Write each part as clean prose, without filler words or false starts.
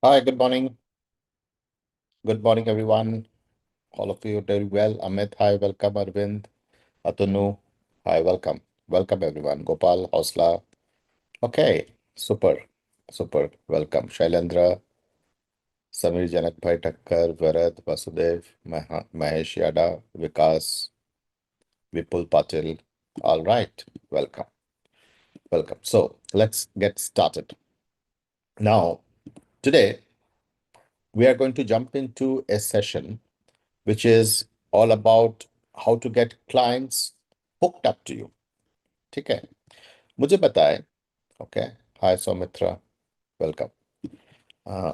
Hi, good morning. Good morning, everyone. All of you doing well. Amit, hi, welcome. Arvind, Atunu, hi, welcome. Welcome, everyone. Gopal, Hausla. Okay, super, super. Welcome. Shailendra, Samir Janak Bhai Thakkar, Varad, Vasudev, Mahesh Yada, Vikas, Vipul Patil. All right, welcome. Welcome. So let's get started. Now, today we are going to jump into a session which is all about how to get clients hooked up to you. ठीक है मुझे बताएं. Okay, hi Soumitra, welcome. uh,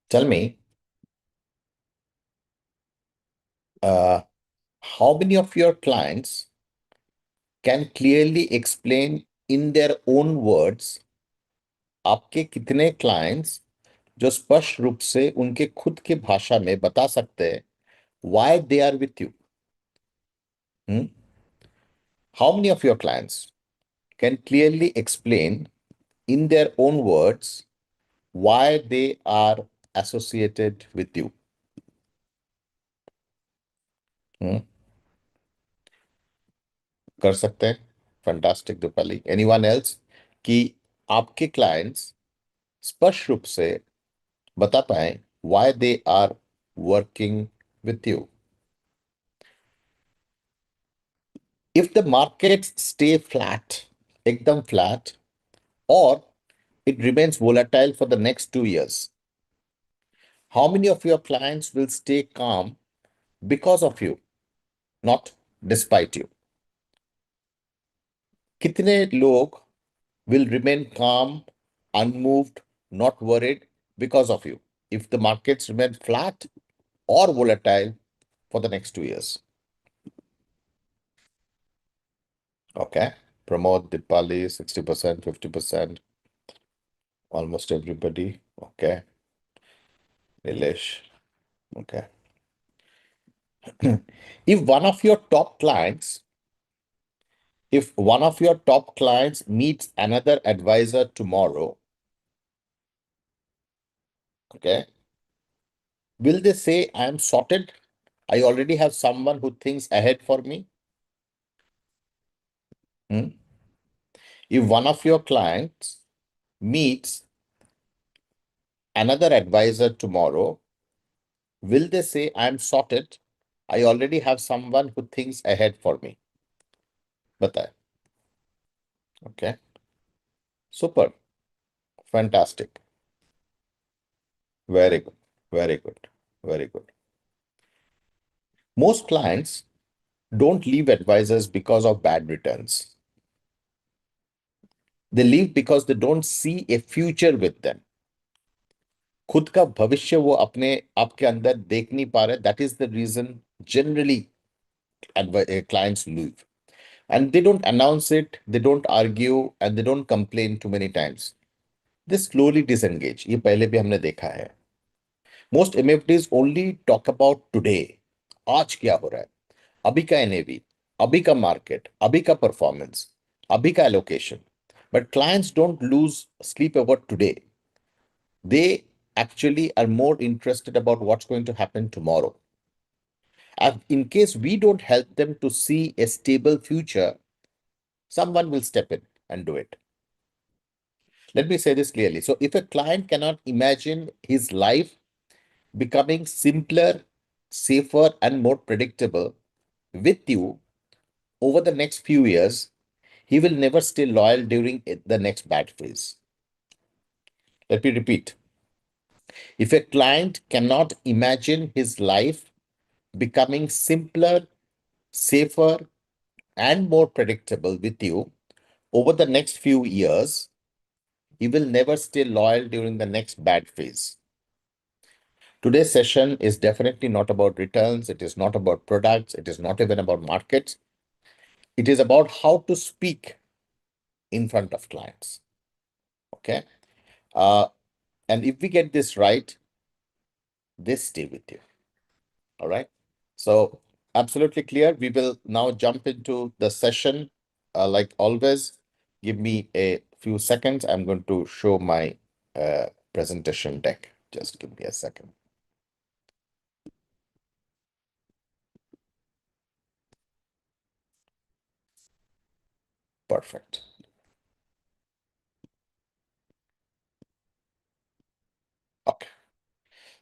Tell me, uh, how many of your clients can clearly explain in their own words. आपके कितने clients जो स्पष्ट रूप से उनके खुद की भाषा में बता सकते हैं why they are with you. Hmm? How many of your clients can clearly explain in their own words why they are associated with you. Hmm? कर सकते हैं. फैंटास्टिक दीपाली. एनीवन एल्स कि आपके क्लाइंट्स स्पष्ट रूप से बता पाए why they are working with you. If the markets stay flat, एकदम flat, or it remains volatile for the next 2 years, how many of your clients will stay calm because of you, not despite you? कितने लोग will remain calm, unmoved, not worried because of you if the markets remain flat or volatile for the next 2 years? Okay. Pramod, Dipali, 60%, 50%, almost everybody. Okay. Nilesh. Okay. If one of your top clients, if one of your top clients meets another advisor tomorrow, okay, will they say, I am sorted? I already have someone who thinks ahead for me? Hmm? If one of your clients meets another advisor tomorrow, will they say, I'm sorted? I already have someone who thinks ahead for me? बताए. Okay. Super. Fantastic. Very good. Very good. Very good. Most clients don't leave advisors because of bad returns. They leave because they don't see a future with them. खुद का भविष्य वो अपने आपके अंदर देख नहीं पा रहे. That is the reason generally clients leave. And they don't announce it, they don't argue, and they don't complain too many times. They slowly disengage. ये पहले भी हमने देखा है. Most MFDs only talk about today. आज क्या हो रहा है, अभी का NAV, अभी का market, अभी का performance, अभी का allocation. But clients don't lose sleep about today. They actually are more interested about what's going to happen tomorrow. And in case we don't help them to see a stable future, someone will step in and do it. Let me say this clearly. So, if a client cannot imagine his life becoming simpler, safer, and more predictable with you over the next few years, he will never stay loyal during the next bad phase. Let me repeat. If a client cannot imagine his life becoming simpler, safer, and more predictable with you over the next few years, he will never stay loyal during the next bad phase. Today's session is definitely not about returns. It is not about products. It is not even about markets. It is about how to speak in front of clients. Okay. Uh, and if we get this right, they stay with you. All right. So, absolutely clear. We will now jump into the session. Like always, give me a few seconds. I'm going to show my presentation deck. Just give me a second. Perfect. Okay.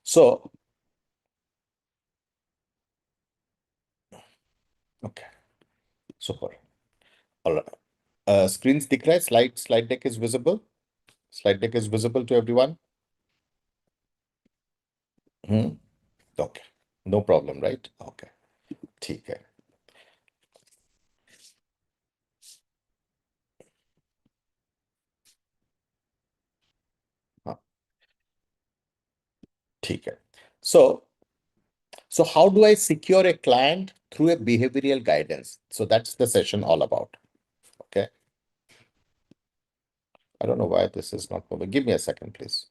So, okay. Super. All right. Screens दिख रहा है? Slide deck is visible. Slide deck is visible to everyone. Okay. No problem, right? Okay. ठीक है. हाँ, ठीक है. So how do I secure a client through a behavioral guidance? So that's the session all about. Okay. I don't know why this is not moving. Give me a second, please.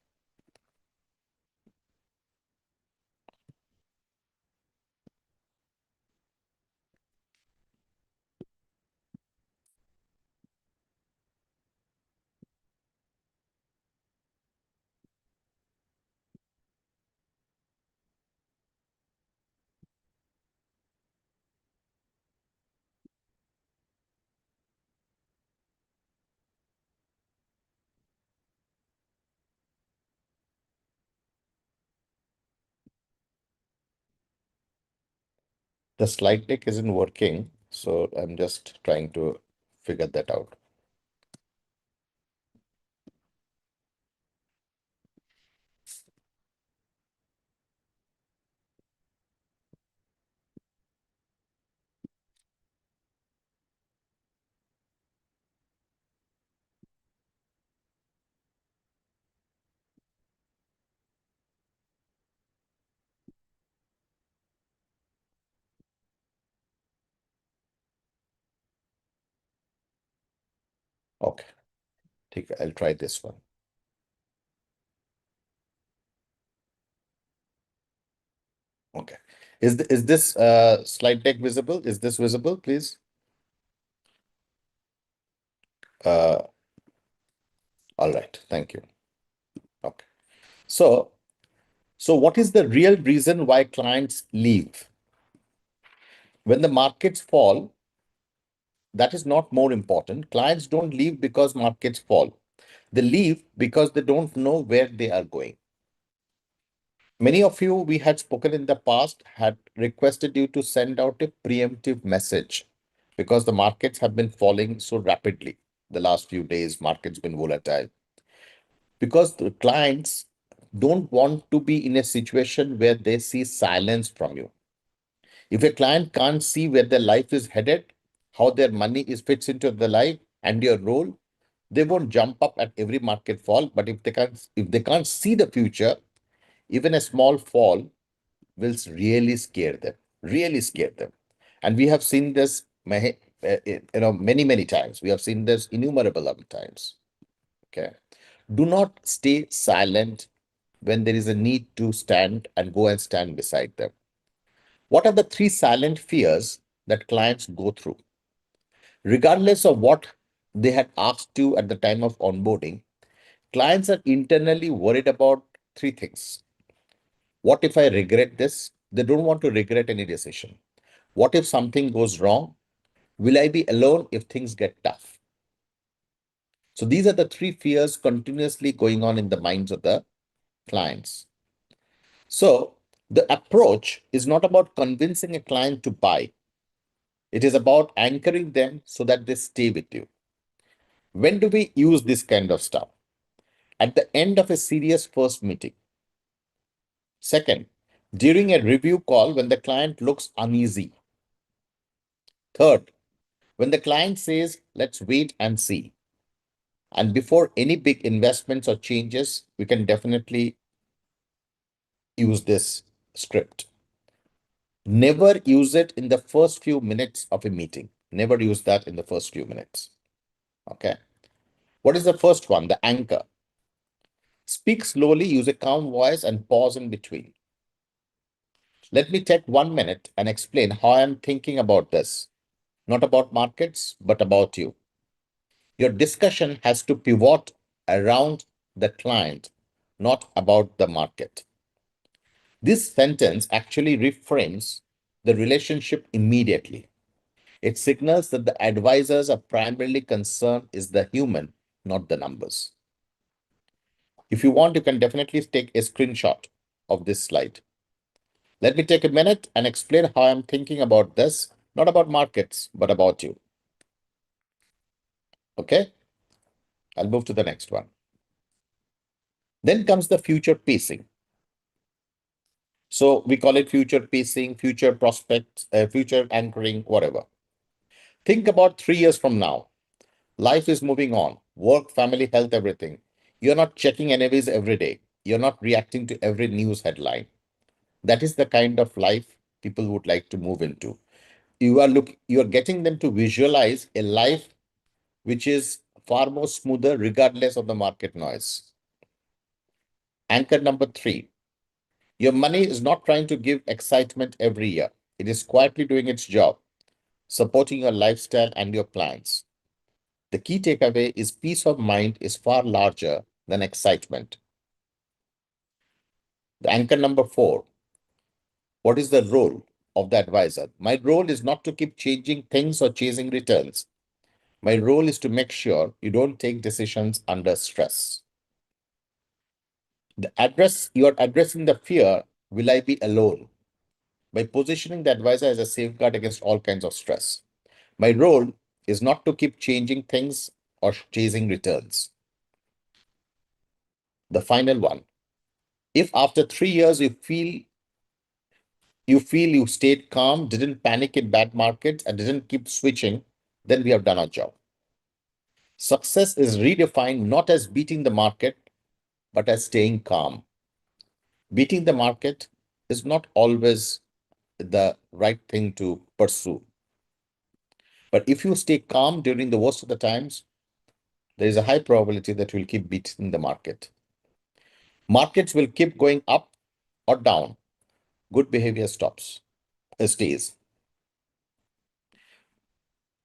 The slide deck isn't working, so I'm just trying to figure that out. Okay. ठीक है. I'll try this one. Okay. Is this slide deck visible? Is this visible, please? Uh, all right. Thank you. Okay. So, so what is the real reason why clients leave? When the markets fall, that is not more important. Clients don't leave because markets fall. They leave because they don't know where they are going. Many of you we had spoken in the past had requested you to send out a preemptive message because the markets have been falling so rapidly. The last few days, markets been volatile. Because the clients don't want to be in a situation where they see silence from you. If a client can't see where their life is headed, how their money is fits into the life and your role, they won't jump up at every market fall. But if they can't see the future, even a small fall will really scare them, really scare them. And we have seen this many times. We have seen this innumerable of times. Okay. Do not stay silent when there is a need to stand and go and stand beside them. What are the three silent fears that clients go through? Regardless of what they had asked you at the time of onboarding, clients are internally worried about three things. What if I regret this? They don't want to regret any decision. What if something goes wrong? Will I be alone if things get tough? So these are the three fears continuously going on in the minds of the clients. So the approach is not about convincing a client to buy. It is about anchoring them so that they stay with you. When do we use this kind of stuff? At the end of a serious first meeting. Second, during a review call when the client looks uneasy. Third, when the client says, let's wait and see. And before any big investments or changes, we can definitely use this script. Never use it in the first few minutes of a meeting. Never use that in the first few minutes. Okay. What is the first one? The anchor. Speak slowly, use a calm voice, and pause in between. Let me take 1 minute and explain how I'm thinking about this. Not about markets, but about you. Your discussion has to pivot around the client, not about the market. This sentence actually reframes the relationship immediately. It signals that the advisors are primarily concerned is the human, not the numbers. If you want, you can definitely take a screenshot of this slide. Let me take a minute and explain how I'm thinking about this, not about markets, but about you. Okay, I'll move to the next one. Then comes the future pacing. So we call it future pacing, future prospects, future anchoring, whatever. Think about 3 years from now. Life is moving on. Work, family, health, everything. You're not checking NAVs every day. You're not reacting to every news headline. That is the kind of life people would like to move into. You are getting them to visualize a life which is far more smoother regardless of the market noise. Anchor number 3. Your money is not trying to give excitement every year. It is quietly doing its job, supporting your lifestyle and your plans. The key takeaway is peace of mind is far larger than excitement. The anchor number 4. What is the role of the advisor? My role is not to keep changing things or chasing returns. My role is to make sure you don't take decisions under stress. You are addressing the fear, will I be alone? By positioning the advisor as a safeguard against all kinds of stress. My role is not to keep changing things or chasing returns. The final one. If after 3 years you stayed calm, didn't panic in bad markets, and didn't keep switching, then we have done our job. Success is redefined not as beating the market, but as staying calm. Beating the market is not always the right thing to pursue. But if you stay calm during the worst of the times, there is a high probability that you'll keep beating the market. Markets will keep going up or down. Good behavior stays.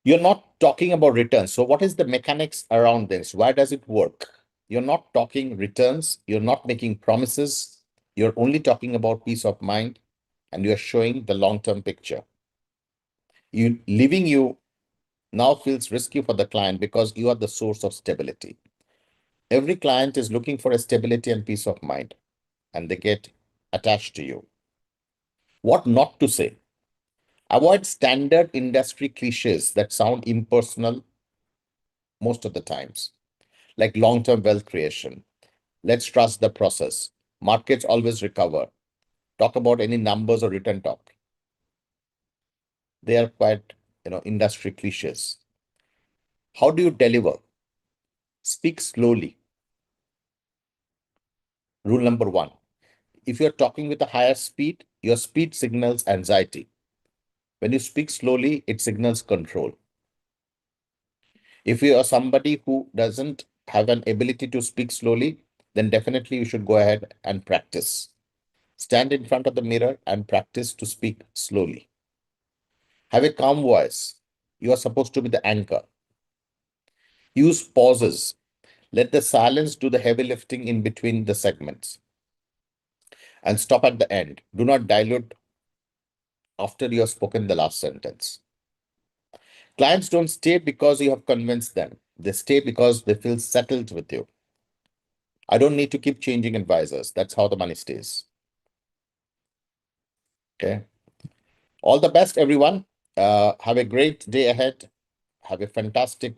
You're not talking about returns. So what is the mechanics around this? Why does it work? You're not talking returns. You're not making promises. You're only talking about peace of mind, and you're showing the long-term picture. Leaving you now feels risky for the client because you are the source of stability. Every client is looking for a stability and peace of mind, and they get attached to you. What not to say? Avoid standard industry cliches that sound impersonal most of the times, like long-term wealth creation. Let's trust the process. Markets always recover. Talk about any numbers or return talk. They are quite, industry cliches. How do you deliver? Speak slowly. Rule number 1. If you're talking with a higher speed, your speed signals anxiety. When you speak slowly, it signals control. If you are somebody who doesn't have an ability to speak slowly, then definitely you should go ahead and practice. Stand in front of the mirror and practice to speak slowly. Have a calm voice. You are supposed to be the anchor. Use pauses. Let the silence do the heavy lifting in between the segments. And stop at the end. Do not dilute after you have spoken the last sentence. Clients don't stay because you have convinced them. They stay because they feel settled with you. I don't need to keep changing advisors. That's how the money stays. Okay. All the best, everyone. Have a great day ahead. Have a fantastic,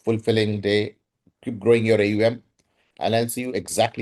fulfilling day. Keep growing your AUM. And I'll see you exactly